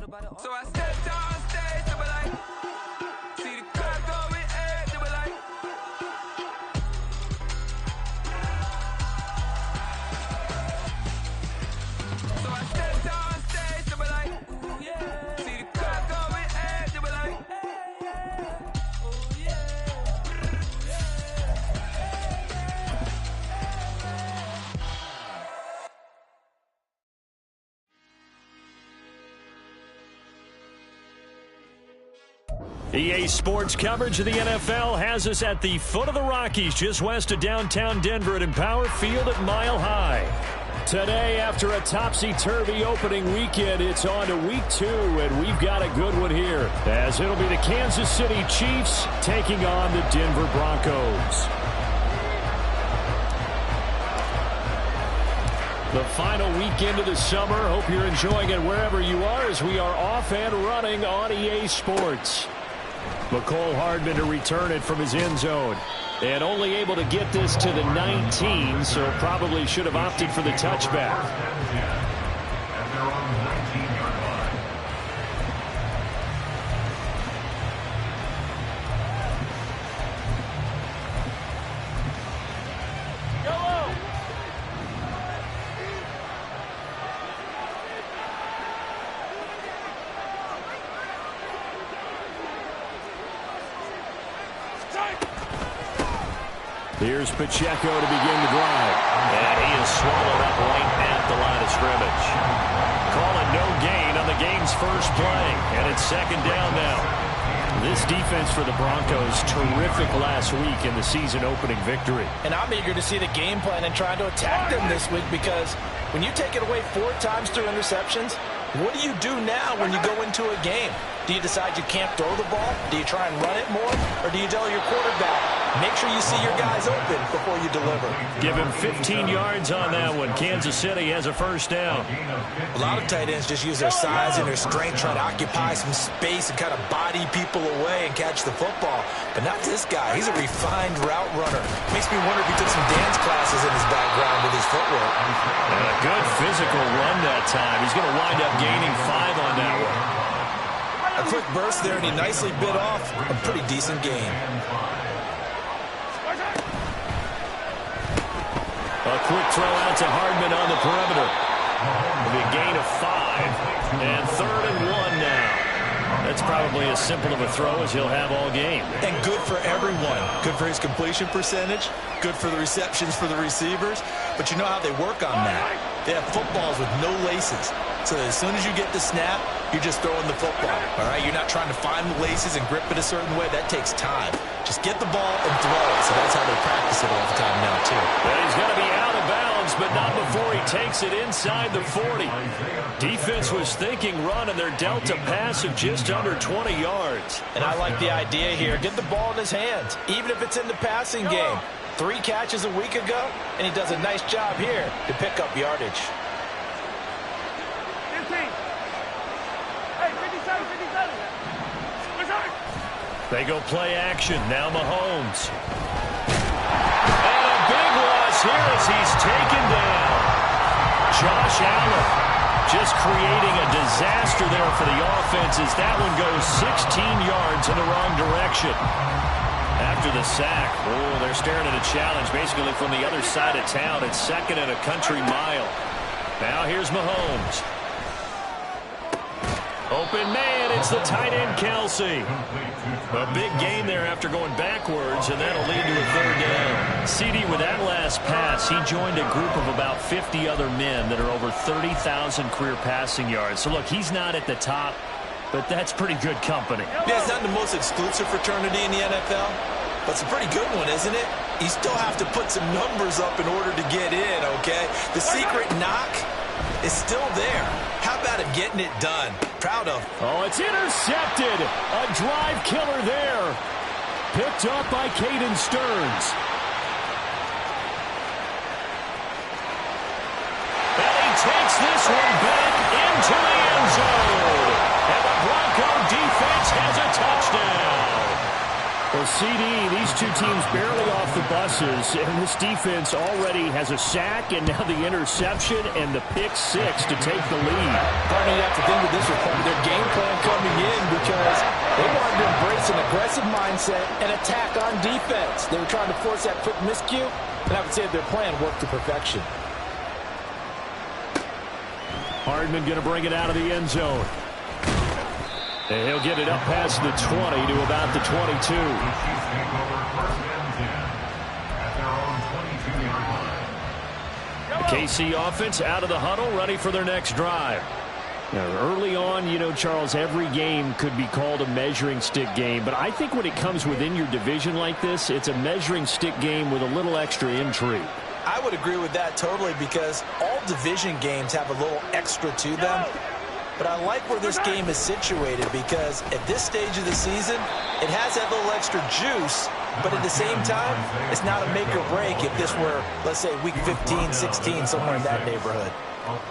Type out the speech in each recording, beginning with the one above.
So I stepped on stage, they were like, see the crowd going egg, they were like. So I stepped on stage, they were like, ooh yeah. See the crowd going egg, they were like, hey, yeah, ooh yeah. EA Sports coverage of the NFL has us at the foot of the Rockies, just west of downtown Denver at Empower Field at Mile High. Today, after a topsy-turvy opening weekend, it's on to week 2, and we've got a good one here, as it'll be the Kansas City Chiefs taking on the Denver Broncos. The final weekend of the summer. Hope you're enjoying it wherever you are, as we are off and running on EA Sports. McCole Hardman to return it from his end zone. And only able to get this to the 19, so probably should have opted for the touchback. And they're on the 19-yard line. Here's Pacheco to begin the drive. And he is swallowed up right at the line of scrimmage. Calling no gain on the game's first play. And it's second down now. This defense for the Broncos, terrific last week in the season-opening victory. And I'm eager to see the game plan and trying to attack them this week, because when you take it away 4 times through interceptions, what do you do now when you go into a game? Do you decide you can't throw the ball? Do you try and run it more? Or do you tell your quarterback, make sure you see your guys open before you deliver? Give him 15 yards on that one. Kansas City has a first down. A lot of tight ends just use their size and their strength, trying to occupy some space and kind of body people away and catch the football. But not this guy. He's a refined route runner. Makes me wonder if he took some dance classes in his background with his footwork. And a good physical run that time. He's going to wind up gaining 5 on that one. A quick burst there, and he nicely bit off a pretty decent gain. A quick throw out to Hardman on the perimeter. It'll be a gain of 5. And 3rd and 1 now. That's probably as simple of a throw as he'll have all game. And good for everyone. Good for his completion percentage. Good for the receptions for the receivers. But you know how they work on that. They have footballs with no laces. So as soon as you get the snap, you're just throwing the football. All right? You're not trying to find the laces and grip it a certain way. That takes time. Just get the ball and throw it. So that's how they practice it all the time now, too. Well, he's going to be out of bounds, but not before he takes it inside the 40. Defense was thinking run, and they're dealt a pass of just under 20 yards. And I like the idea here. Get the ball in his hands, even if it's in the passing game. 3 catches a week ago, and he does a nice job here to pick up yardage. 15. Hey, 57, 57. They go play action. Now Mahomes. And a big loss here as he's taken down. Josh Allen just creating a disaster there for the offense as that one goes 16 yards in the wrong direction. After the sack, they're staring at a challenge basically from the other side of town. It's 2nd and a country mile. Now here's Mahomes. Open man, it's the tight end, Kelsey. A big gain there after going backwards, and that'll lead to a 3rd down. CD, with that last pass, he joined a group of about 50 other men that are over 30,000 career passing yards. So, look, he's not at the top, but that's pretty good company. Yeah, it's not the most exclusive fraternity in the NFL, but it's a pretty good one, isn't it? You still have to put some numbers up in order to get in, okay? The secret knock is still there. How about him getting it done? Proud of him. Oh, it's intercepted. A drive killer there. Picked up by Caden Stearns. And he takes this one back into the end zone. And the Bronco defense has a touchdown. Well, Well, CD, these two teams barely off the buses, and this defense already has a sack and now the interception and the pick six to take the lead. Partner, you have to think of this with their game plan coming in because they wanted to embrace an aggressive mindset and attack on defense. They were trying to force that quick miscue, and I would say their plan worked to perfection. Hardman going to bring it out of the end zone. And he'll get it up past the 20 to about the 22. Chiefs take over first and 10 at their own 22-yard line. KC offense out of the huddle, ready for their next drive. Now, early on, you know, Charles, every game could be called a measuring stick game. But I think when it comes within your division like this, it's a measuring stick game with a little extra intrigue. I would agree with that totally because all division games have a little extra to them. But I like where this game is situated because at this stage of the season, it has that little extra juice. But at the same time, it's not a make or break if this were, let's say, week 15, 16, somewhere in that neighborhood.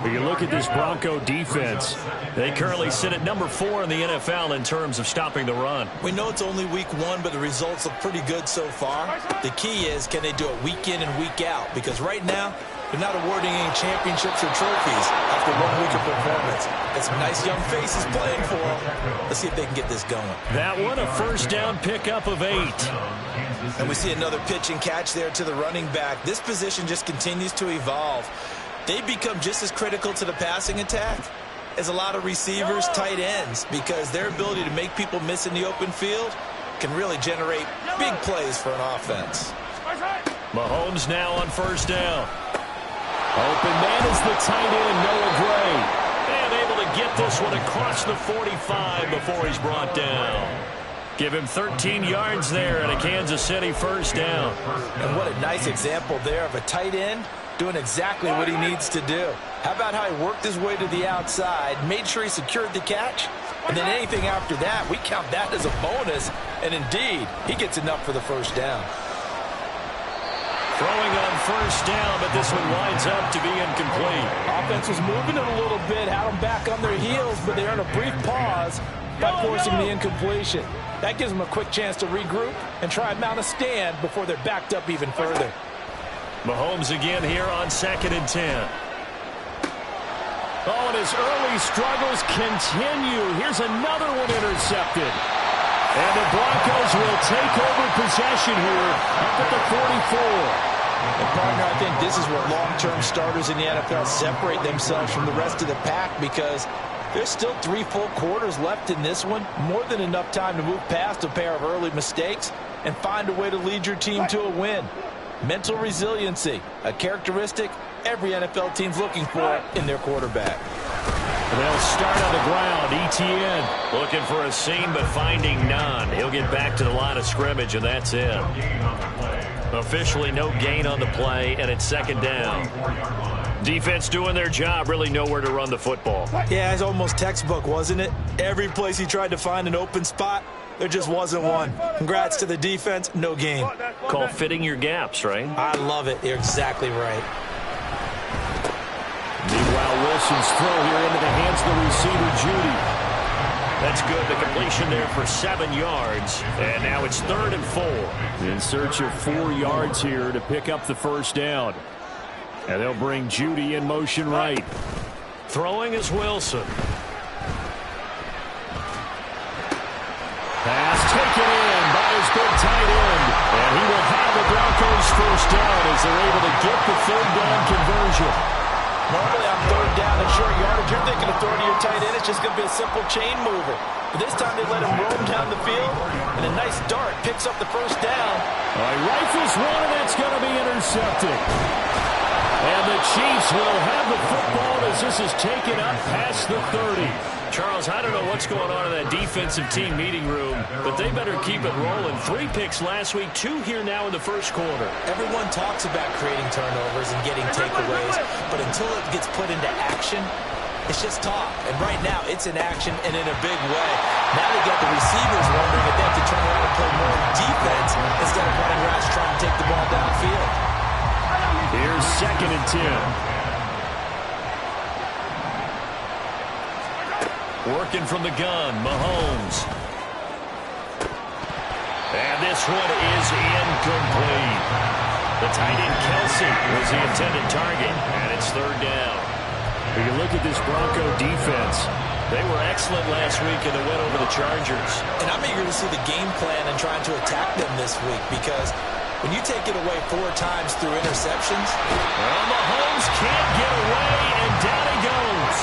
When you look at this Bronco defense, they currently sit at number 4 in the NFL in terms of stopping the run. We know it's only week 1, but the results look pretty good so far. The key is, can they do it week in and week out? Because right now, they're not awarding any championships or trophies after 1 week of performance. Got some nice young faces playing for them. Let's see if they can get this going. That one, a first down pickup of 8. And we see another pitch and catch there to the running back. This position just continues to evolve. They become just as critical to the passing attack as a lot of receivers, tight ends, because their ability to make people miss in the open field can really generate big plays for an offense. Mahomes now on first down. Open man is the tight end, Noah Gray. And able to get this one across the 45 before he's brought down. Give him 13 yards there and a Kansas City first down. And what a nice example there of a tight end doing exactly what he needs to do. How about how he worked his way to the outside, made sure he secured the catch, and then anything after that, we count that as a bonus. And indeed, he gets enough for the first down. Throwing on first down, but this one winds up to be incomplete. Offense was moving it a little bit, had them back on their heels, but they earned a brief pause by forcing the incompletion. That gives them a quick chance to regroup and try and mount a stand before they're backed up even further. Mahomes again here on 2nd and 10. Oh, and his early struggles continue. Here's another one intercepted. And the Broncos will take over possession here up at the 44. And partner, I think this is where long-term starters in the NFL separate themselves from the rest of the pack because there's still 3 full quarters left in this one. More than enough time to move past a pair of early mistakes and find a way to lead your team to a win. Mental resiliency, a characteristic every NFL team's looking for in their quarterback. They'll start on the ground. ETN looking for a seam, but finding none. He'll get back to the line of scrimmage, and that's it. Officially no gain on the play, and it's 2nd down. Defense doing their job, really nowhere to run the football. Yeah, it's almost textbook, wasn't it? Every place he tried to find an open spot, there just wasn't one. Congrats to the defense, no gain. Called fitting your gaps, right? I love it. You're exactly right. Meanwhile, Wilson's throw here into the hands of the receiver, Judy. That's good. The completion there for 7 yards. And now it's 3rd and 4. In search of 4 yards here to pick up the first down. And they'll bring Judy in motion right. Throwing is Wilson. Pass taken in by his big tight end. And he will have the Broncos first down as they're able to get the 3rd down conversion. Normally on 3rd down and short yardage, you're thinking of throwing to your tight end. It's just going to be a simple chain mover. But this time they let him roam down the field, and a nice dart picks up the first down. All right, rifles one, and that's going to be intercepted. And the Chiefs will have the football as this is taken up past the 30. Charles, I don't know what's going on in that defensive team meeting room, but they better keep it rolling. 3 picks last week, 2 here now in the first quarter. Everyone talks about creating turnovers and getting takeaways, but until it gets put into action, it's just talk. And right now, it's in action and in a big way. Now they got the receivers wondering if they have to turn around and play more defense instead of running routes trying to take the ball downfield. Here's 2nd and 10. Working from the gun, Mahomes. And this one is incomplete. The tight end Kelsey was the intended target, and it's third down. When you look at this Bronco defense, they were excellent last week in the win over the Chargers. And I'm eager to see the game plan and trying to attack them this week, because when you take it away 4 times through interceptions. Well, Mahomes can't get away, and down he goes.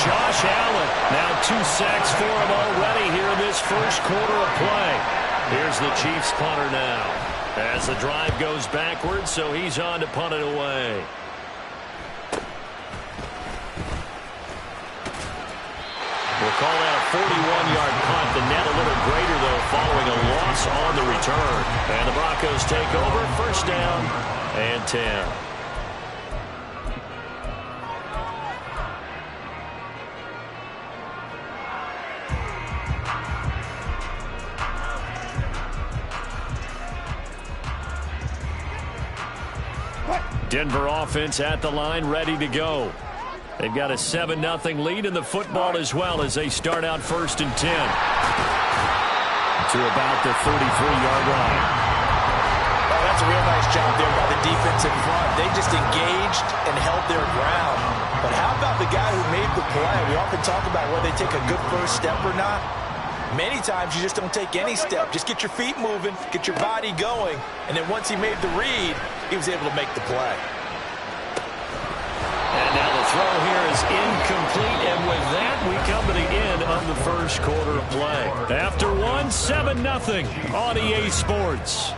Josh Allen, now 2 sacks for him already here in this first quarter of play. Here's the Chiefs punter now, as the drive goes backwards, so he's on to punt it away. We'll call that a 41-yard punt. The net a little greater, though, following a loss on the return. And the Broncos take over, first down and 10. Denver offense at the line, ready to go. They've got a 7-0 lead in the football as well as they start out first and 10. To about the 33-yard line. Oh, that's a real nice job there by the defensive front. They just engaged and held their ground. But how about the guy who made the play? We often talk about whether they take a good first step or not. Many times you just don't take any step. Just get your feet moving, get your body going, and then once he made the read, he was able to make the play. And now the throw here is incomplete, and with that, we come to the end of the first quarter of play. After one, 7-0 on EA Sports.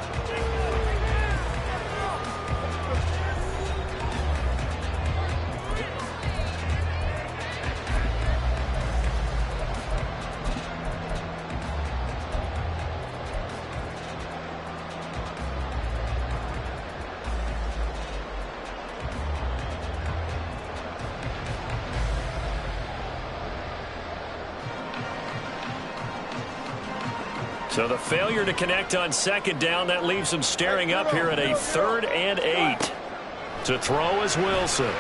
So the failure to connect on second down, that leaves him staring up here at a 3rd and 8. To throw is Wilson.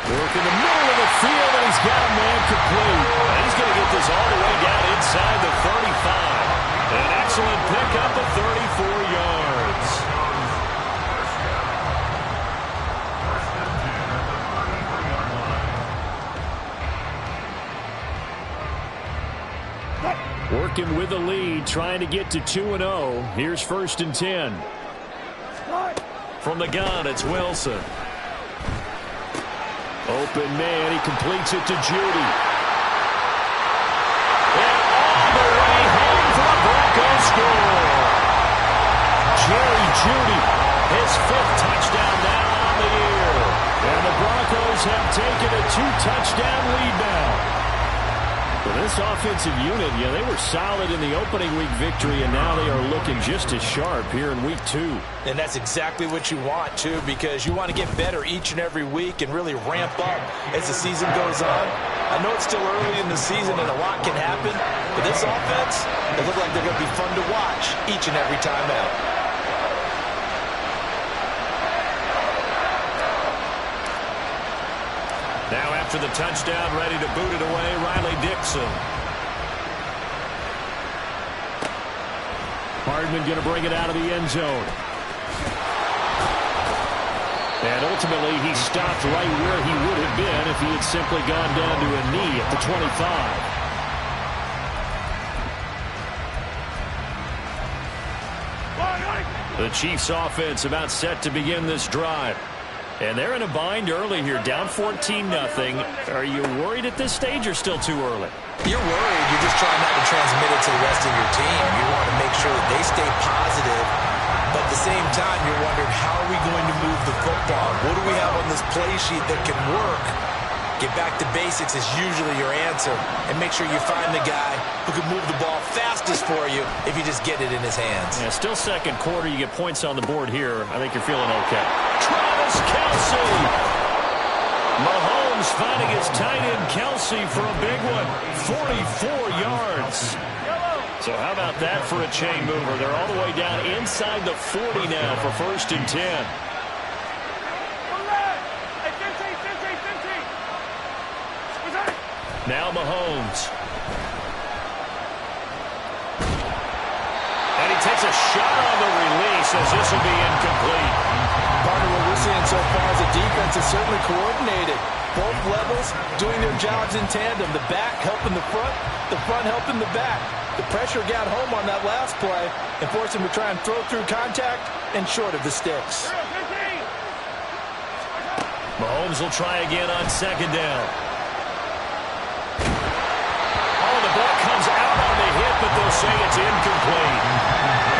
Work in the middle of the field, and he's got a man complete. And he's going to get this all the way down inside the 35. An excellent pickup of 34 yards. Working with the lead, trying to get to 2-0. Here's 1st and 10. From the gun, it's Wilson. Open man, he completes it to Judy. And all the way home for the Broncos score. Jerry Judy, his 5th touchdown now on the year. And the Broncos have taken a 2-touchdown lead now. Well, this offensive unit, they were solid in the opening week victory, and now they are looking just as sharp here in week 2. And that's exactly what you want, too, because you want to get better each and every week and really ramp up as the season goes on. I know it's still early in the season and a lot can happen, but this offense, they look like they're going to be fun to watch each and every time out. Now after the touchdown, ready to boot it away, Riley Dixon. Hardman going to bring it out of the end zone. And ultimately, he stopped right where he would have been if he had simply gone down to a knee at the 25. The Chiefs offense about set to begin this drive. And they're in a bind early here, down 14-0. Are you worried at this stage or still too early? You're worried. You're just trying not to transmit it to the rest of your team. You want to make sure that they stay positive. But at the same time, you're wondering, how are we going to move the football? What do we have on this play sheet that can work? Get back to basics is usually your answer. And make sure you find the guy who can move the ball fastest for you if you just get it in his hands. Yeah, still second quarter. You get points on the board here. I think you're feeling okay. Travis Kelce. Mahomes finding his tight end Kelce for a big one. 44 yards. So how about that for a chain mover? They're all the way down inside the 40 now for 1st and 10. Now Mahomes. Gets a shot on the release as this will be incomplete. Part of what we're seeing so far is the defense is certainly coordinated. Both levels doing their jobs in tandem. The back helping the front helping the back. The pressure got home on that last play and forced him to try and throw through contact and short of the sticks. Mahomes will try again on second down. Oh, the ball comes out on the hit, but they'll say it's incomplete.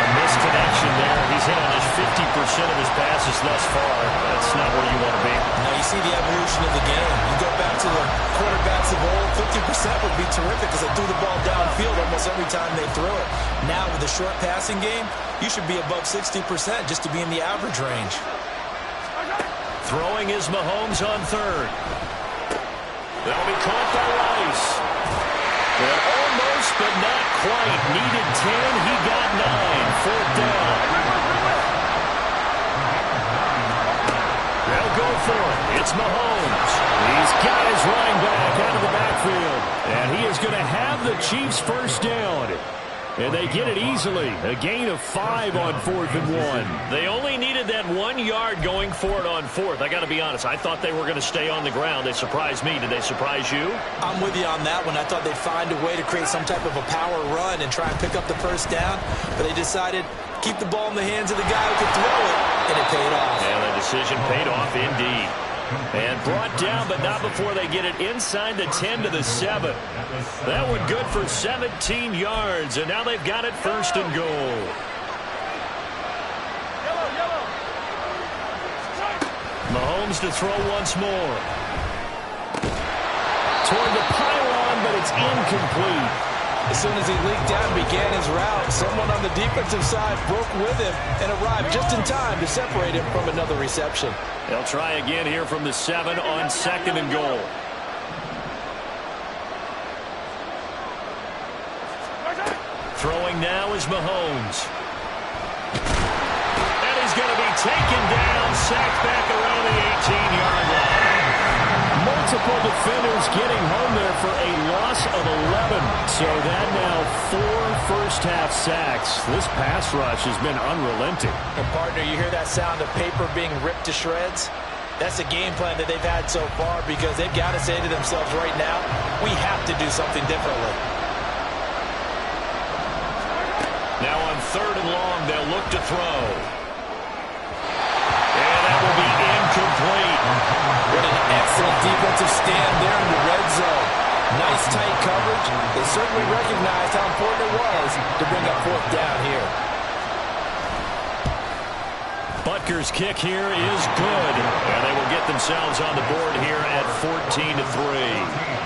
A missed connection there. He's hit on his 50% of his passes thus far. That's not where you want to be. Now you see the evolution of the game. You go back to the quarterbacks of old, 50% would be terrific because they threw the ball downfield almost every time they threw it. Now with the short passing game, you should be above 60% just to be in the average range. Throwing is Mahomes on third. That'll be caught by Rice. And almost, but not quite. Needed 10. He got 9. Fourth down. They'll go for it. It's Mahomes. He's got his running back out of the backfield. And he is going to have the Chiefs first down. And they get it easily. A gain of 5 on 4th and 1. They only needed that 1 yard going for it on 4th. I got to be honest. I thought they were going to stay on the ground. They surprised me. Did they surprise you? I'm with you on that one. I thought they'd find a way to create some type of a power run and try and pick up the first down. But they decided keep the ball in the hands of the guy who could throw it. And it paid off. And the decision paid off indeed. And brought down, but not before they get it inside the 10 to the 7. That one good for 17 yards, and now they've got it first and goal. Mahomes to throw once more. Toward the pylon, but it's incomplete. As soon as he leaked out and began his route, someone on the defensive side broke with him and arrived just in time to separate him from another reception. They'll try again here from the 7 on second and goal. Throwing now is Mahomes. And he's going to be taken down, sacked back around the 18-yard line. Multiple defenders getting home there for a loss of 11. So that now 4 first-half sacks. This pass rush has been unrelenting. And, partner, you hear that sound of paper being ripped to shreds? That's the game plan that they've had so far because they've got to say to themselves right now, we have to do something differently. Now on third and long, they'll look to throw. And that will be incomplete. What an excellent defensive stand there in the red zone. Nice tight coverage. They certainly recognized how important it was to bring up fourth down here. Butker's kick here is good. And they will get themselves on the board here at 14-3.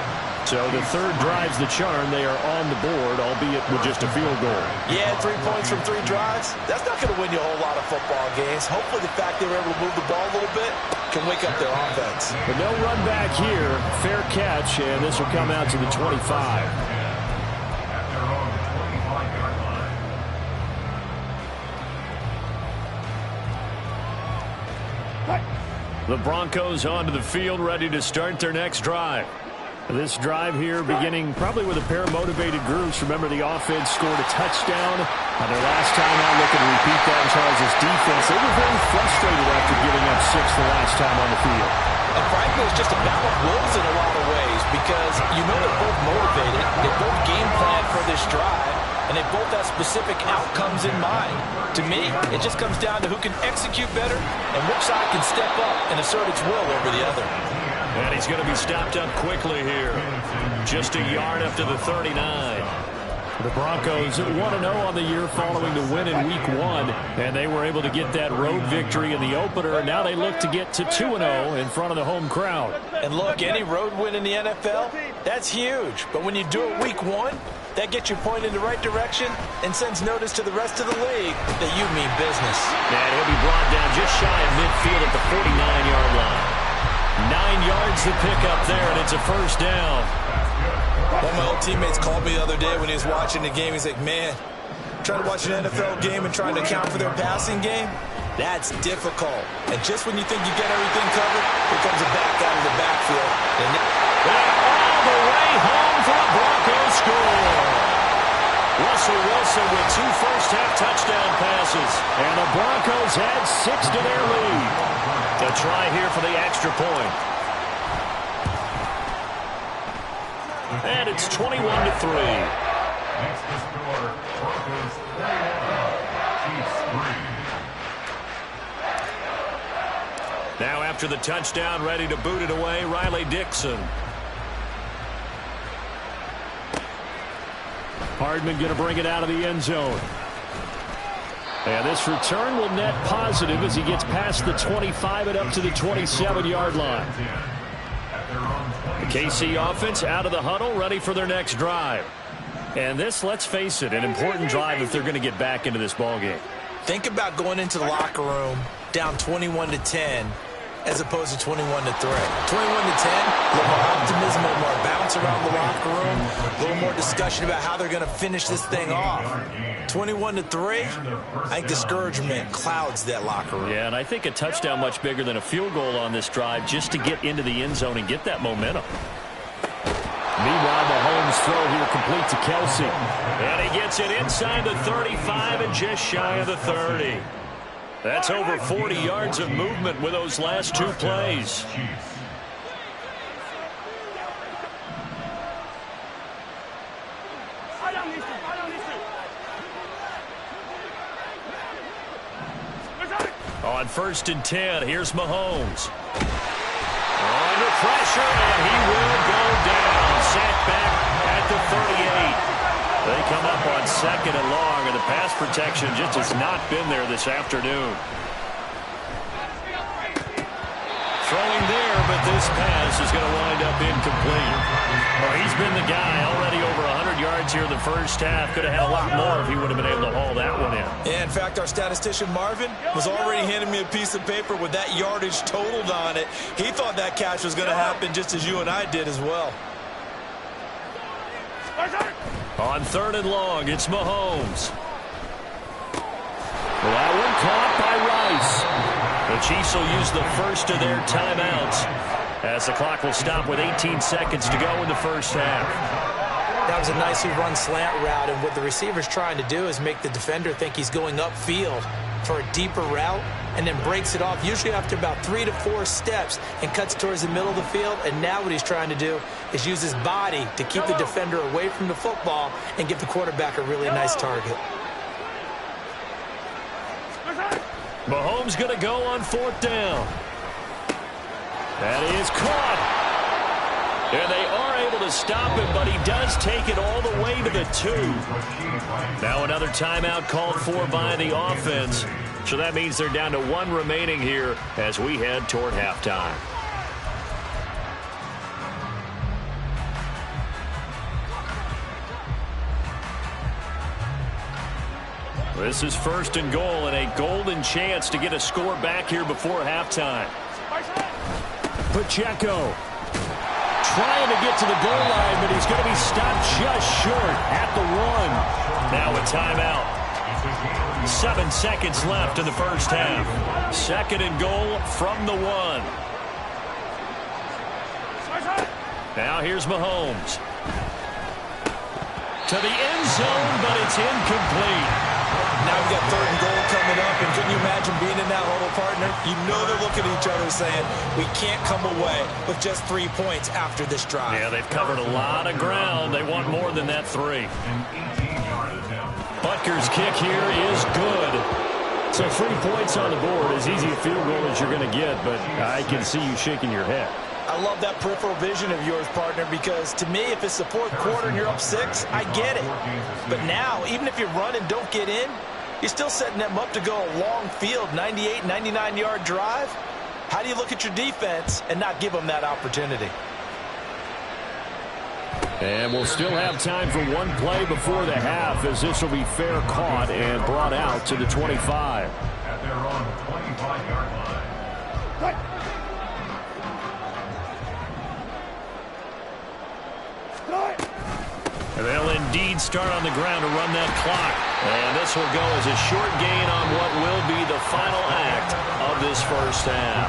So the third drive's the charm. They are on the board, albeit with just a field goal. Yeah, 3 points from 3 drives. That's not going to win you a whole lot of football games. Hopefully the fact they were able to move the ball a little bit can wake up their offense. But no run back here. Fair catch, and this will come out to the 25. At their own 25-yard line. The Broncos onto the field, ready to start their next drive. This drive here beginning probably with a pair of motivated groups. Remember, the offense scored a touchdown on their last time out. Looking to repeat that in Charles' defense. They were very frustrated after giving up 6 the last time on the field. And frankly, it's just a battle of wills in a lot of ways because you know they're both motivated. They both game plan for this drive, and they both have specific outcomes in mind. To me, it just comes down to who can execute better and which side can step up and assert its will over the other. And he's going to be stopped up quickly here. Just a yard up to the 39. The Broncos 1-0 on the year following the win in Week 1. And they were able to get that road victory in the opener. And now they look to get to 2-0 in front of the home crowd. And look, any road win in the NFL, that's huge. But when you do it Week 1, that gets you pointed in the right direction and sends notice to the rest of the league that you mean business. And he'll be brought down just shy of midfield at the 49-yard line. 9 yards to pick up there, and it's a first down. One of my old teammates called me the other day when he was watching the game. He's like, man, trying to watch an NFL game and trying to account for their passing game, that's difficult. And just when you think you get everything covered, here comes a back out of the backfield. And all the way home for the Broncos score. Russell Wilson with 2 first-half touchdowns misses. And the Broncos add 6 to their lead. A try here for the extra point. And it's 21-3. Next to score, Broncos 31, Chiefs 3. Now after the touchdown, ready to boot it away, Riley Dixon. Hardman going to bring it out of the end zone. And this return will net positive as he gets past the 25 and up to the 27-yard line. The KC offense out of the huddle, ready for their next drive. And this, let's face it, an important drive if they're going to get back into this ballgame. Think about going into the locker room down 21-10 as opposed to 21-3. 21-10, a little more optimism, a little more bounce around the locker room, a little more discussion about how they're going to finish this thing off. 21-3, I think discouragement clouds that locker room. Yeah, and I think a touchdown much bigger than a field goal on this drive just to get into the end zone and get that momentum. Meanwhile, Mahomes' throw here complete to Kelsey. And he gets it inside the 35 and just shy of the 30. That's over 40 yards of movement with those last 2 plays. On 1st and 10, here's Mahomes. Under pressure, and he will go down. Sacked back at the 38. They come up on 2nd and long, and the pass protection just has not been there this afternoon. Throwing there, but this pass is going to wind up incomplete. Well, he's been the guy already over 100 yards here in the first half. Could have had a lot more if he would have been able to haul that one in. Yeah, in fact, our statistician Marvin was already handing me a piece of paper with that yardage totaled on it. He thought that catch was going to happen just as you and I did as well. On 3rd and long, it's Mahomes. Well, that one caught by Rice. The Chiefs will use the first of their timeouts as the clock will stop with 18 seconds to go in the first half. That was a nicely run slant route, and what the receiver's trying to do is make the defender think he's going upfield for a deeper route and then breaks it off, usually after about 3 to 4 steps, and cuts towards the middle of the field. And now what he's trying to do is use his body to keep the defender away from the football and give the quarterback a really nice target. Mahomes going to go on 4th down. That is caught. And they are able to stop him, but he does take it all the way to the 2. Now another timeout called for by the offense. So that means they're down to 1 remaining here as we head toward halftime. This is 1st and goal and a golden chance to get a score back here before halftime. Pacheco trying to get to the goal line, but he's going to be stopped just short at the 1. Now a timeout. 7 seconds left in the first half. 2nd and goal from the 1. Now here's Mahomes. To the end zone, but it's incomplete. Now we've got 3rd and goal coming up, and can you imagine being in that huddle, partner? You know they're looking at each other saying, we can't come away with just 3 points after this drive. Yeah, they've covered a lot of ground. They want more than that 3. Butker's kick here is good. So 3 points on the board, as easy a field goal as you're going to get, but I can see you shaking your head. I love that peripheral vision of yours, partner, because to me, if it's the 4th quarter and you're up 6, I get it. But now, even if you run and don't get in, you're still setting them up to go a long field, 98, 99-yard drive. How do you look at your defense and not give them that opportunity? And we'll still have time for 1 play before the half, as this will be fair caught and brought out to the 25. At their own 25-yard line. They'll indeed start on the ground to run that clock. And this will go as a short gain on what will be the final act of this first half.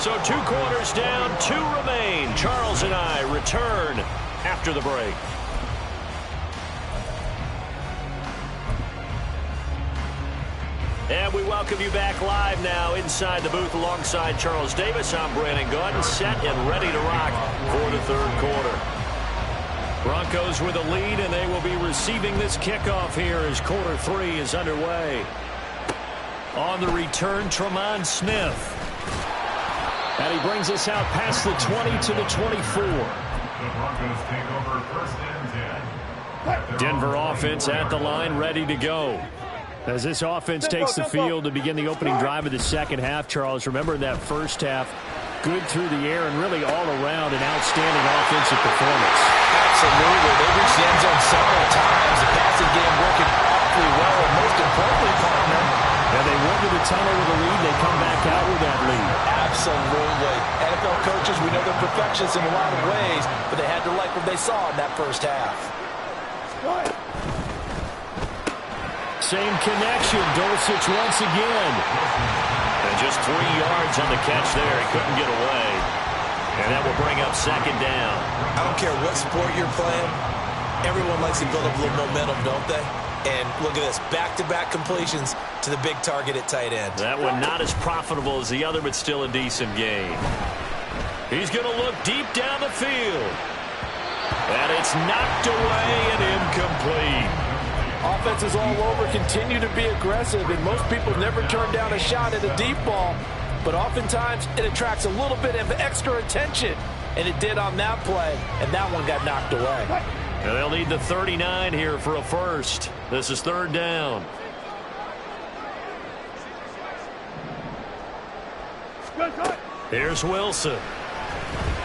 So 2 quarters down, 2 remain. Charles and I return after the break. And we welcome you back live now inside the booth alongside Charles Davis. I'm Brandon Gaudin, set and ready to rock for the third quarter. Broncos with a lead, and they will be receiving this kickoff here as quarter 3 is underway. On the return, Tremont Smith. And he brings us out past the 20 to the 24. The Broncos take over first and 10. Denver offense at the line, ready to go. As this offense takes the field to begin the opening drive of the second half, Charles, remember in that first half, good through the air and really all around an outstanding offensive performance. Absolutely. They reached the end zone several times. The passing game working awfully well, and most importantly, partner, and they went to the tunnel with a lead. They come back out with that lead. Absolutely. NFL coaches, we know they're perfectionists in a lot of ways, but they had to like what they saw in that first half. Same connection. Dulcich once again. And just 3 yards on the catch there. He couldn't get away. And that will bring up second down. I don't care what sport you're playing. Everyone likes to build up a little momentum, don't they? And look at this. Back-to-back completions to the big target at tight end. That one not as profitable as the other, but still a decent gain. He's going to look deep down the field. And it's knocked away and incomplete. Offenses all over continue to be aggressive, and most people never turn down a shot at a deep ball. But oftentimes, it attracts a little bit of extra attention. And it did on that play, and that one got knocked away. And they'll need the 39 here for a first. This is third down. Here's Wilson.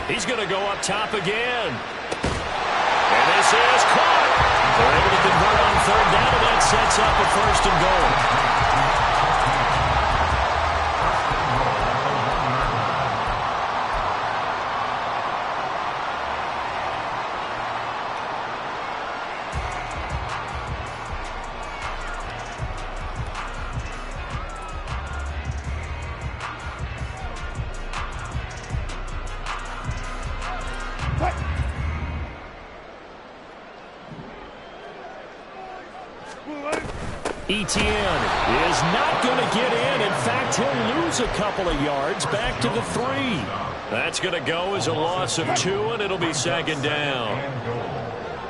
He's going to go up top again. And this is caught. They're able to convert on third down, and that sets up a first and goal. Etienne is not going to get in. In fact, he'll lose a couple of yards back to the 3. That's going to go as a loss of 2, and it'll be second down.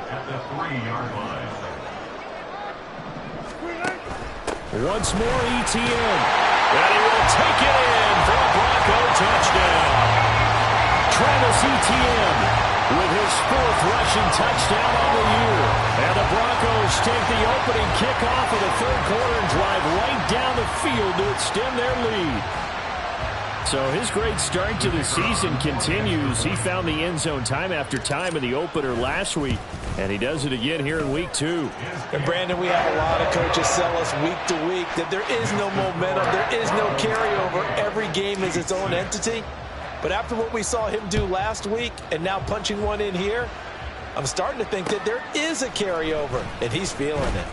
At the 3-yard line. Once more, Etienne. And he will take it in for a Bronco touchdown. Travis Etienne with his 4th rushing touchdown on the year. And the Broncos take the opening kickoff of the third quarter and drive right down the field to extend their lead. So his great start to the season continues. He found the end zone time after time in the opener last week, and he does it again here in week 2. And Brandon, we have a lot of coaches tell us week to week that there is no momentum, there is no carryover. Every game is its own entity. But after what we saw him do last week and now punching one in here, I'm starting to think that there is a carryover, and he's feeling it.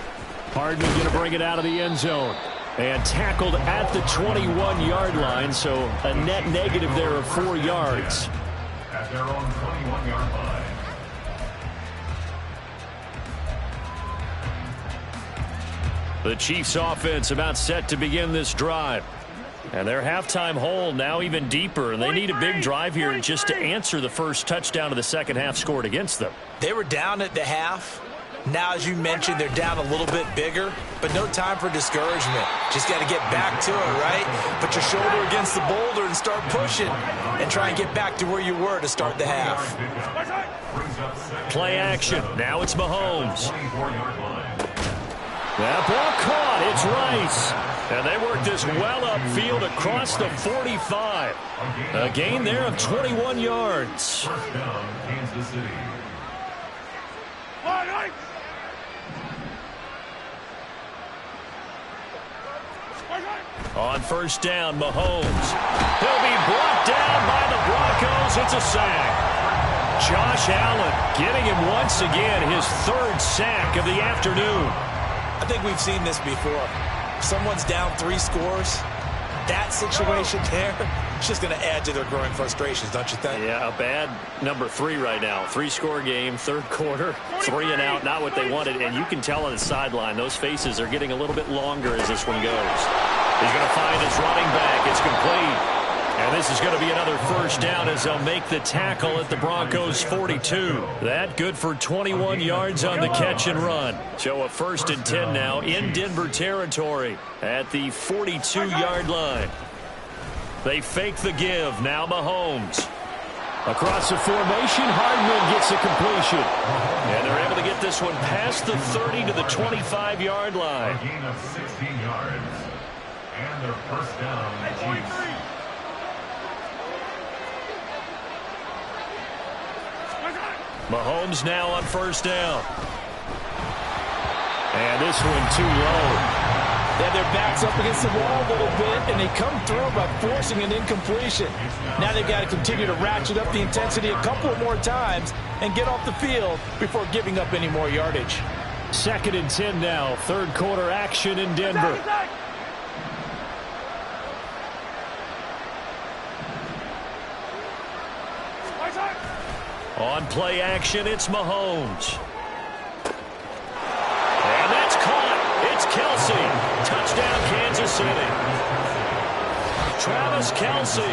Hardman going to bring it out of the end zone. And tackled at the 21-yard line, so a net negative there of 4 yards. At their own 21-yard line. The Chiefs offense about set to begin this drive. And their halftime hole now even deeper, and they need a big drive here just to answer the first touchdown of the second half scored against them. They were down at the half. Now, as you mentioned, they're down a little bit bigger, but no time for discouragement. Just got to get back to it, right? Put your shoulder against the boulder and start pushing and try and get back to where you were to start the half. Play action. Now it's Mahomes. 24-yard line. That ball caught. It's Rice. And they work this well upfield across the 45. A gain there of 21 yards. First down, Kansas City. On first down, Mahomes. He'll be brought down by the Broncos. It's a sack. Josh Allen getting him once again, his 3rd sack of the afternoon. I think we've seen this before. If someone's down 3 scores, that situation there, it's just going to add to their growing frustrations, don't you think? Yeah, a bad number 3 right now. 3-score game, third quarter, 3 and out, not what they wanted. And you can tell on the sideline, those faces are getting a little bit longer as this one goes. He's going to find his running back. It's complete. And this is going to be another first down as they'll make the tackle at the Broncos' 42. That good for 21 yards on the catch and run. So a 1st and 10 now in Denver territory at the 42-yard line. They fake the give. Now Mahomes. Across the formation, Hardman gets a completion. And they're able to get this one past the 30 to the 25-yard line. A gain of 16 yards. And their first down, Chiefs. Mahomes now on first down. And this one too low. Yeah, their back's up against the wall a little bit, and they come through by forcing an incompletion. Now they've got to continue to ratchet up the intensity a couple more times and get off the field before giving up any more yardage. 2nd and 10 now. Third quarter action in Denver. On play action, it's Mahomes. And that's caught. It's Kelce. Touchdown, Kansas City. Travis Kelce.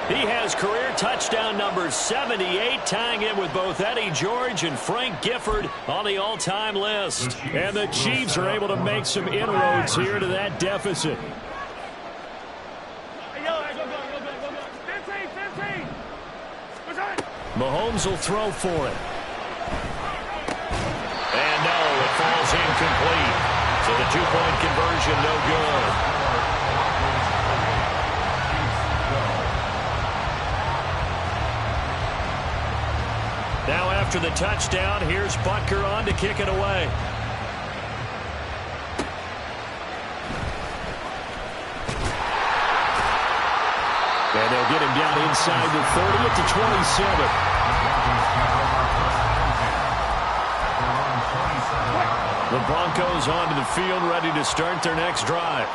He has career touchdown number 78, tying in with both Eddie George and Frank Gifford on the all-time list. And the Chiefs are able to make some inroads here to that deficit. Mahomes will throw for it. And no, it falls incomplete. So the 2-point conversion no good. Now after the touchdown, here's Butker on to kick it away. And they'll get him down inside the 30 at the 27. The Broncos onto the field, ready to start their next drive.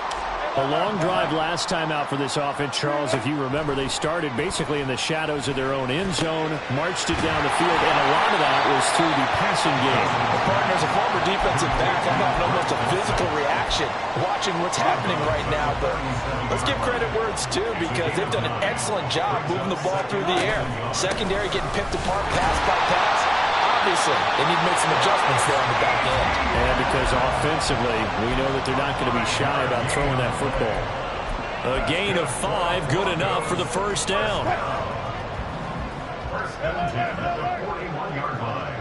A long drive last time out for this offense, Charles. If you remember, they started basically in the shadows of their own end zone, marched it down the field, and a lot of that was through the passing game. The partner's a former defensive back. I'm having almost a physical reaction watching what's happening right now. But let's give credit where it's due, because they've done an excellent job moving the ball through the air. Secondary getting picked apart pass by pass. Obviously, they need to make some adjustments there on the back end. And because offensively, we know that they're not going to be shy about throwing that football. A gain of 5, good enough for the first down. First and 10 at the 41-yard line.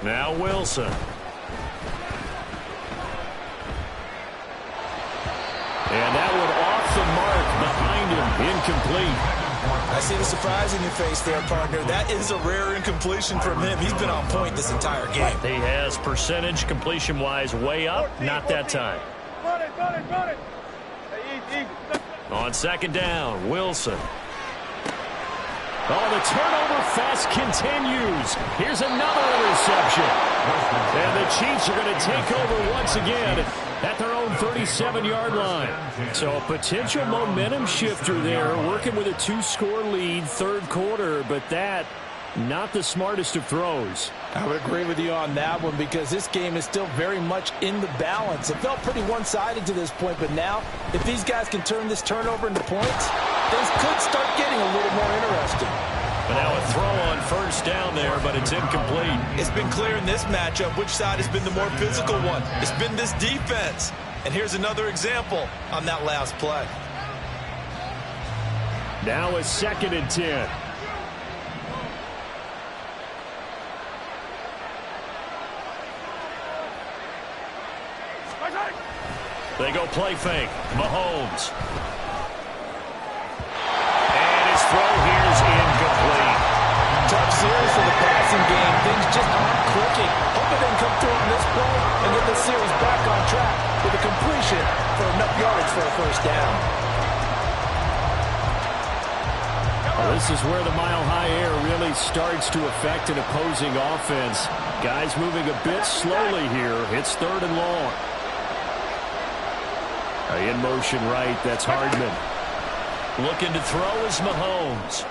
Now Wilson. And that one off the mark behind him, incomplete. I see the surprise in your face there, partner. That is a rare incompletion from him. He's been on point this entire game. He has percentage completion-wise way up, not that time. Run it. Hey, easy. On second down, Wilson. Oh, the turnover fest continues. Here's another interception. And the Chiefs are going to take over once again at their own 37-yard line. So a potential momentum shifter there, working with a 2-score lead, third quarter, but that not the smartest of throws. I would agree with you on that one, because this game is still very much in the balance. It felt pretty one-sided to this point, but now if these guys can turn this turnover into points, things could start getting a little more interesting. But now a throw on first down there, but it's incomplete. It's been clear in this matchup which side has been the more physical one. It's been this defense. And here's another example on that last play. Now a 2nd and 10. They go play fake. Mahomes. And his throw here is incomplete. Tough series for the passing game. Things just aren't clicking. Hoping they can come through on this play and get the series back on track with a completion for enough yardage for a first down. Well, this is where the mile-high air really starts to affect an opposing offense. Guys moving a bit slowly here. It's 3rd and long. In motion right, that's Hardman. Looking to throw is Mahomes.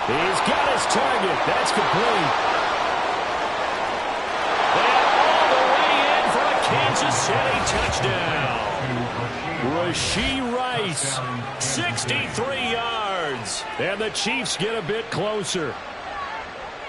He's got his target. That's complete. And all the way in for a Kansas City touchdown. Rashee Rice, 63 yards. And the Chiefs get a bit closer.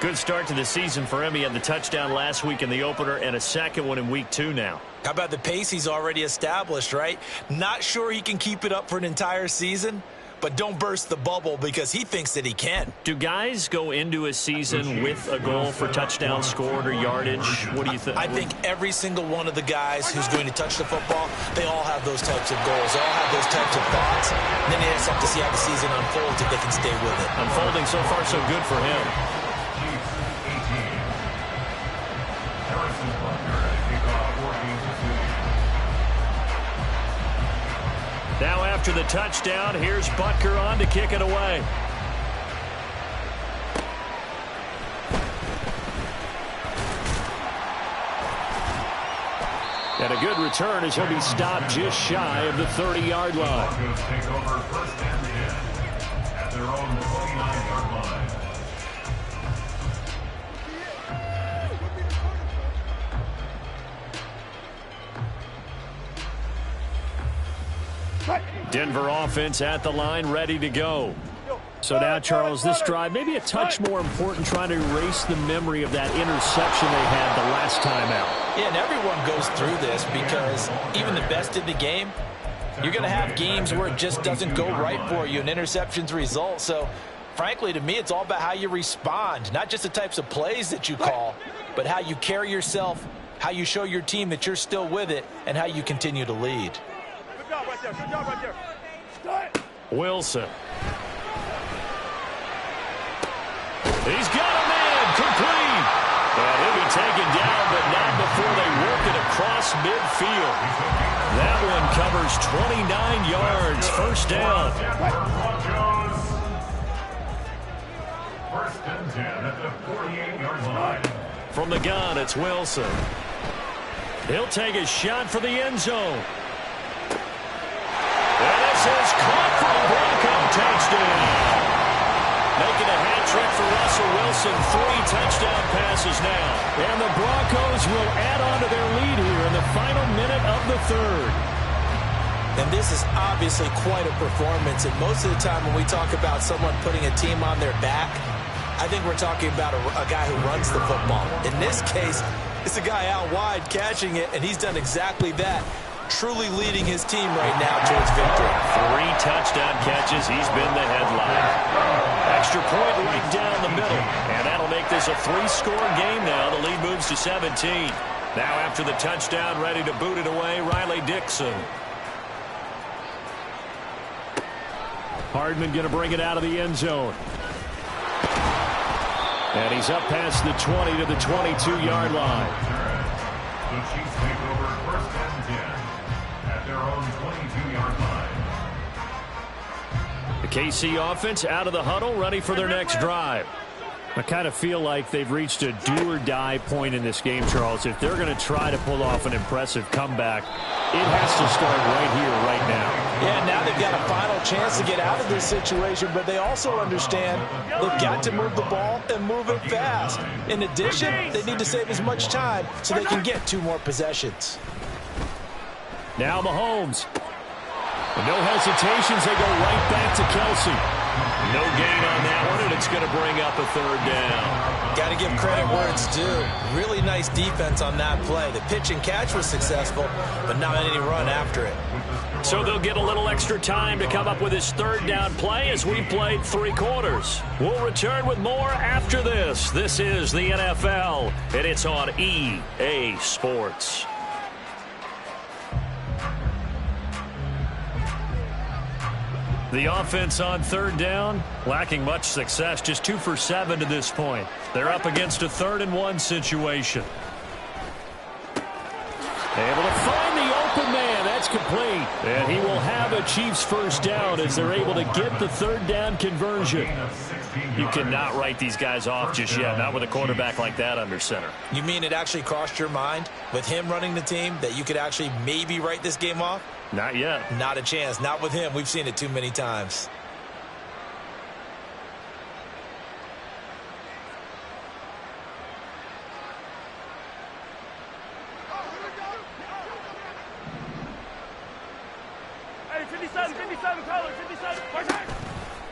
Good start to the season for him. He had the touchdown last week in the opener and a second one in week 2 now. How about the pace he's already established, right? Not sure he can keep it up for an entire season, but don't burst the bubble because he thinks that he can. Do guys go into a season with a goal for touchdown scored or yardage? What do you think? I think every single one of the guys who's going to touch the football, they all have those types of goals. They all have those types of thoughts. And then they just have to see how the season unfolds if they can stay with it. Unfolding so far so good for him. Now after the touchdown, here's Butker on to kick it away. And a good return as he'll be stopped just shy of the 30-yard line. Broncos take over 1st and 10 at their own 29-yard line. Denver offense at the line, ready to go. So now, Charles, this drive, maybe a touch more important, trying to erase the memory of that interception they had the last time out. Yeah, and everyone goes through this because even the best in the game, you're going to have games where it just doesn't go right for you, and interceptions result. So, frankly, to me, it's all about how you respond, not just the types of plays that you call, but how you carry yourself, how you show your team that you're still with it, and how you continue to lead. Good job right there. Good job right there. Wilson. He's got a man complete. And he'll be taken down, but not before they work it across midfield. That one covers 29 yards. 1st down. Broncos. 1st and 10 at the 48-yard line. From the gun, it's Wilson. He'll take a shot for the end zone. And this is caught for a Bronco touchdown. Making a hat trick for Russell Wilson. 3 touchdown passes now. And the Broncos will add on to their lead here in the final minute of the 3rd. And this is obviously quite a performance. And most of the time when we talk about someone putting a team on their back, I think we're talking about a guy who runs the football. In this case, it's a guy out wide catching it, and he's done exactly that. Truly leading his team right now towards victory. 3 touchdown catches. He's been the headline. Extra point right down the middle. And that'll make this a 3-score game now. The lead moves to 17. Now after the touchdown, ready to boot it away, Riley Dixon. Hardman going to bring it out of the end zone. And he's up past the 20 to the 22-yard line. The Chiefs take over 1st and 10 at their own 22-yard line. The KC offense out of the huddle, ready for their next drive. I kind of feel like they've reached a do-or-die point in this game, Charles. If they're going to try to pull off an impressive comeback, it has to start right here, right now. Yeah, now they've got a final chance to get out of this situation, but they also understand they've got to move the ball and move it fast. In addition, they need to save as much time so they can get 2 more possessions. Now Mahomes. No hesitations, they go right back to Kelsey. No gain on that one, and it's going to bring up a 3rd down. Got to give credit where it's due. Really nice defense on that play. The pitch and catch was successful, but not any run after it. So they'll get a little extra time to come up with his 3rd down play as we played 3 quarters. We'll return with more after this. This is the NFL, and it's on EA Sports. The offense on 3rd down, lacking much success, just 2 for 7 to this point. They're up against a 3rd and 1 situation. Able to find the open man. That's It's complete. And he will have a Chiefs first down as they're able to get the third down conversion. You cannot write these guys off just yet, not with a quarterback like that under center. You mean it actually crossed your mind with him running the team that you could actually maybe write this game off? Not yet. Not a chance. Not with him. We've seen it too many times. Hey, 57, color, 57.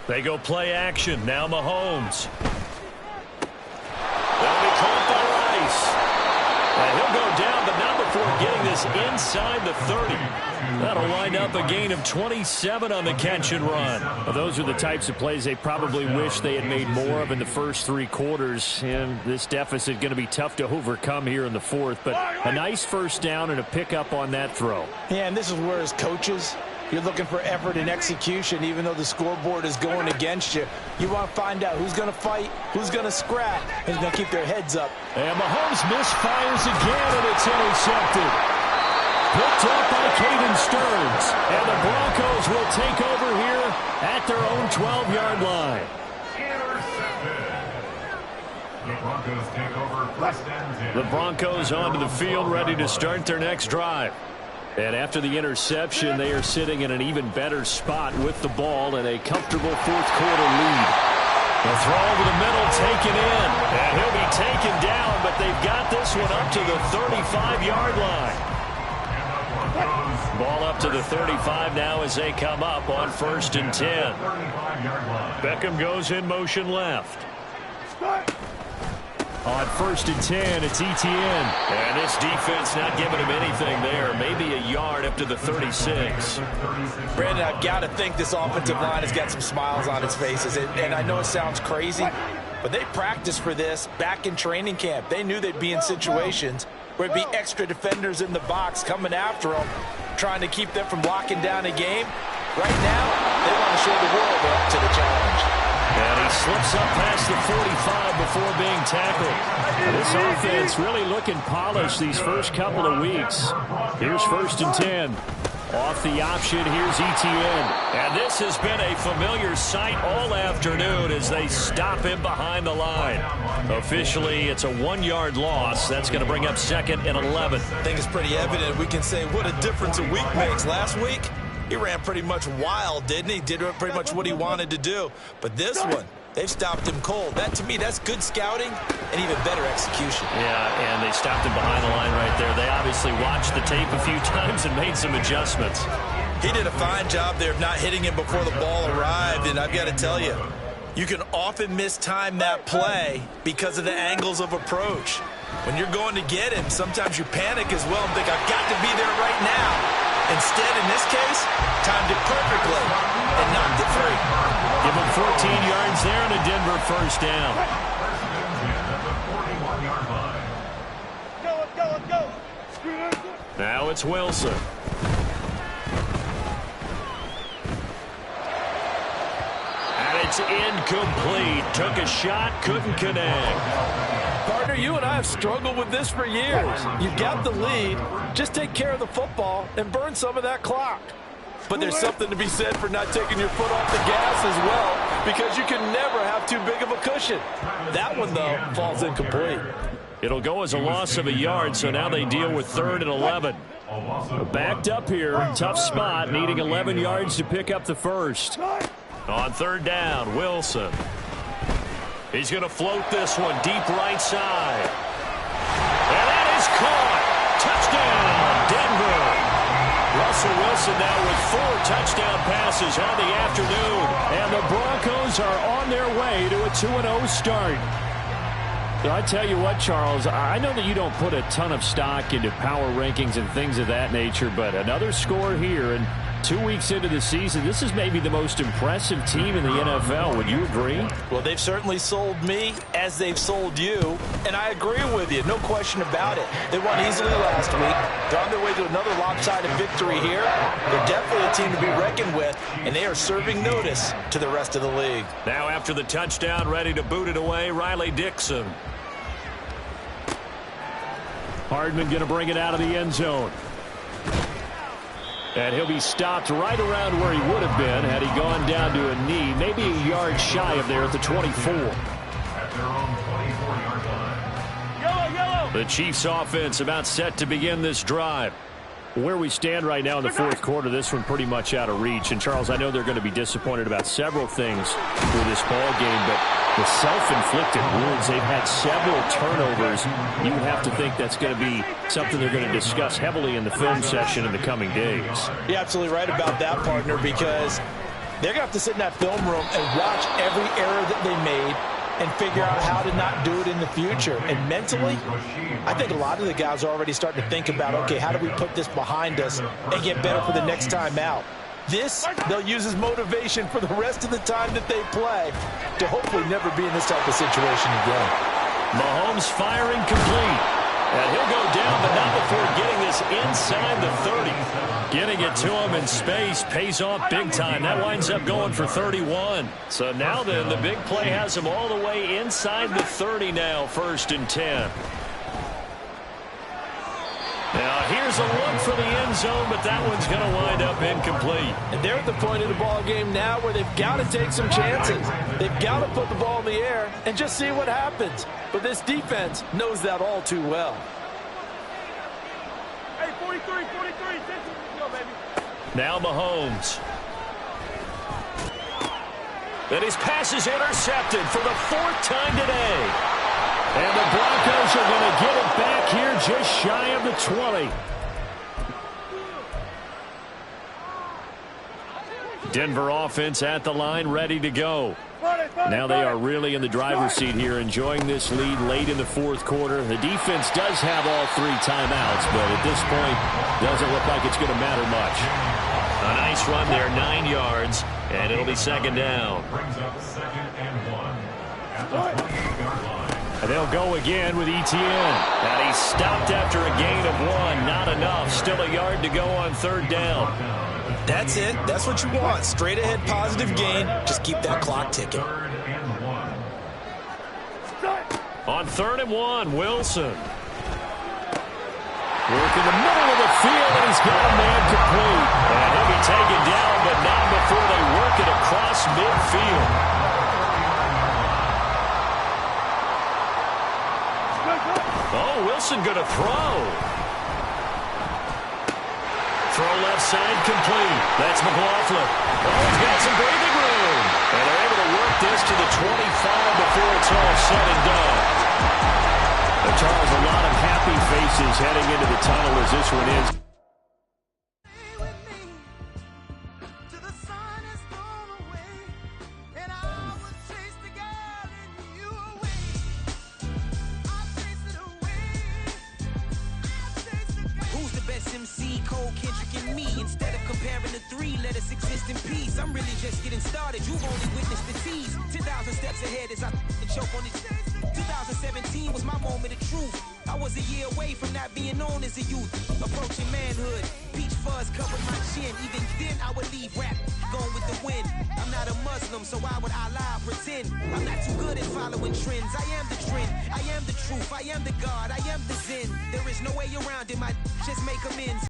They go play action. Now Mahomes. That'll be caught by Rice. And he'll go down, but not before getting this inside the 30. That'll wind up a gain of 27 on the catch and run. Well, those are the types of plays they probably wish they had made more of in the first 3 quarters. And this deficit going to be tough to overcome here in the fourth. But a nice first down and a pickup on that throw. Yeah, and this is where as coaches, you're looking for effort and execution, even though the scoreboard is going against you. You want to find out who's going to fight, who's going to scrap, who's going to keep their heads up. And Mahomes misfires again, and it's intercepted. Picked up by Caden Stearns. And the Broncos will take over here at their own 12-yard line. The Broncos take over first and 10. The Broncos onto the field, ready to start their next drive. And after the interception, they are sitting in an even better spot with the ball and a comfortable fourth-quarter lead. The throw over the middle, taken in. And he'll be taken down, but they've got this one up to the 35-yard line. Ball up to the 35 now as they come up on 1st and 10. Beckham goes in motion left. On 1st and 10, it's Etienne. And this defense not giving him anything there. Maybe a yard up to the 36. Brandon, I've got to think this offensive line has got some smiles on its faces. And I know it sounds crazy, but they practiced for this back in training camp. They knew they'd be in situations where it'd be extra defenders in the box coming after them, trying to keep them from locking down a game. Right now, they want to show the world they're up to the challenge. And he slips up past the 45 before being tackled. This offense really looking polished these first couple of weeks. Here's 1st and 10. Off the option, here's Etienne. And this has been a familiar sight all afternoon as they stop him behind the line. Officially, it's a 1-yard loss. That's going to bring up 2nd and 11. I think it's pretty evident. We can say what a difference a week makes. Last week, he ran pretty much wild, didn't he? Did pretty much what he wanted to do. But this one, they've stopped him cold. That, to me, that's good scouting and even better execution. Yeah, and they stopped him behind the line right there. They obviously watched the tape a few times and made some adjustments. He did a fine job there of not hitting him before the ball arrived. And I've got to tell you, you can often mistime that play because of the angles of approach. When you're going to get him, sometimes you panic as well and think, I've got to be there right now. Instead, in this case, timed it perfectly and knocked it free. Give him 14 yards there and a Denver first down. Let's go. Now it's Wilson. And it's incomplete. Took a shot, couldn't connect. Partner, you and I have struggled with this for years. You've got the lead. Just take care of the football and burn some of that clock. But there's something to be said for not taking your foot off the gas as well, because you can never have too big of a cushion. That one, though, falls incomplete. It'll go as a loss of a yard, so now they deal with 3rd and 11. Backed up here, tough spot, needing 11 yards to pick up the first. On 3rd down, Wilson. He's going to float this one deep right side. And that is caught. Touchdown, Denver. Russell Wilson now with 4 touchdown passes on the afternoon. And the Broncos are on their way to a 2-0 start. So I tell you what, Charles, I know that you don't put a ton of stock into power rankings and things of that nature, but another score here, and 2 weeks into the season, this is maybe the most impressive team in the NFL. Would you agree? Well, they've certainly sold me as they've sold you, and I agree with you. No question about it. They won easily last week. They're on their way to another lopsided victory here. They're definitely a team to be reckoned with, and they are serving notice to the rest of the league. Now after the touchdown, ready to boot it away, Riley Dixon. Hardman going to bring it out of the end zone. And he'll be stopped right around where he would have been had he gone down to a knee, maybe a yard shy of there at the 24. At their own 24-yard line. Yellow, yellow. The Chiefs offense about set to begin this drive. Where we stand right now in the fourth quarter, this one pretty much out of reach. And, Charles, I know they're going to be disappointed about several things for this ball game, but the self-inflicted wounds, they've had several turnovers. You have to think that's going to be something they're going to discuss heavily in the film session in the coming days. You're absolutely right about that, partner, because they're going to have to sit in that film room and watch every error that they made and figure out how to not do it in the future. And mentally, I think a lot of the guys are already starting to think about, okay, how do we put this behind us and get better for the next time out? This, they'll use as motivation for the rest of the time that they play to hopefully never be in this type of situation again. Mahomes firing complete. And he'll go down, but not before getting this inside the 30. Getting it to him in space pays off big time. That winds up going for 31. So now then, the big play has him all the way inside the 30 now, 1st and 10. Now, here's a look for the end zone, but that one's going to wind up incomplete. And they're at the point of the ball game now where they've got to take some chances. They've got to put the ball in the air and just see what happens. But this defense knows that all too well. Hey, 43, 43. Go, baby. Now Mahomes. And his pass is intercepted for the 4th time today. And the Broncos are going to get it back here just shy of the 20. Denver offense at the line, ready to go. Now they are really in the driver's seat here, enjoying this lead late in the fourth quarter. The defense does have all 3 timeouts, but at this point, doesn't look like it's going to matter much. A nice run there, 9 yards, and it'll be 2nd down. Brings up 2nd and 1 at the 28-yard line. And they'll go again with Etienne. And he's stopped after a gain of 1. Not enough. Still a yard to go on 3rd down. That's it. That's what you want. Straight ahead positive gain. Just keep that clock ticking. 3rd and 1. On 3rd and 1, Wilson. Work in the middle of the field, and he's got a man complete. And he'll be taken down, but not before they work it across midfield. Oh, Wilson going to throw. Throw left side complete. That's McLaughlin. Oh, he's got some breathing room. And they're able to work this to the 25 before it's all said and done. But Charles, a lot of happy faces heading into the tunnel as this one ends. I'm really just getting started. You've only witnessed the tease. 10,000 steps ahead as I choke on it. 2017 was my moment of truth. I was a year away from not being known as a youth. Approaching manhood. Peach fuzz covered my chin. Even then I would leave rap going with the wind. I'm not a Muslim, so why would I lie or pretend? I'm not too good at following trends. I am the trend. I am the truth. I am the God. I am the Zen. There is no way around it. My just make amends.